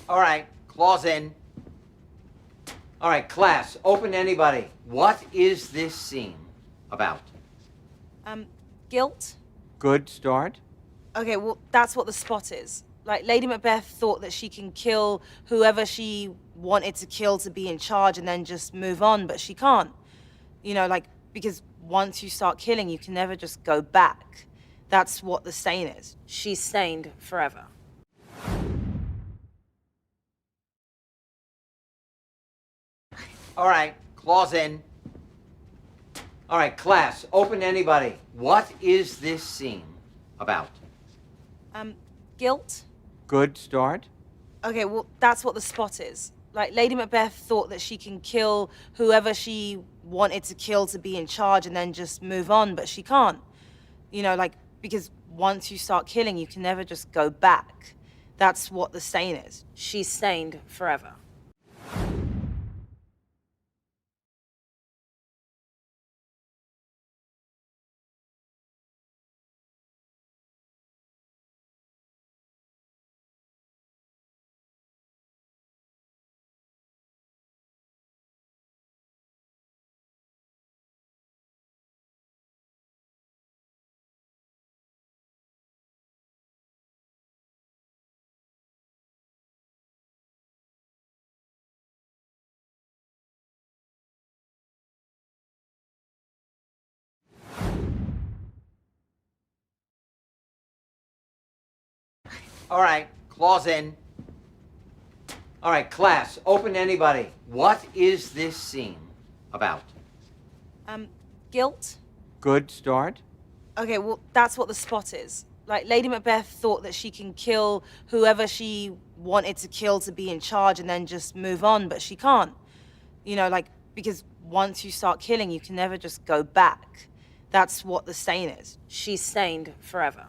All right, claws in. All right, class, open to anybody. What is this scene about? Guilt? Good start. Okay, well, that's what the spot is. Like, Lady Macbeth thought that she can kill whoever she wanted to kill to be in charge and then just move on, but she can't. Because once you start killing, you can never just go back. That's what the stain is. She's stained forever. All right, claws in. All right, class, open to anybody. What is this scene about? Guilt? Good start. Okay, well, that's what the spot is. Like, Lady Macbeth thought that she can kill whoever she wanted to kill to be in charge and then just move on, but she can't. Because once you start killing, you can never just go back. That's what the stain is. She's stained forever. All right, claws in. All right, class, open to anybody. What is this scene about? Guilt? Good start. Okay, well, that's what the spot is. Like, Lady Macbeth thought that she can kill whoever she wanted to kill to be in charge and then just move on, but she can't. Because once you start killing, you can never just go back. That's what the stain is. She's stained forever.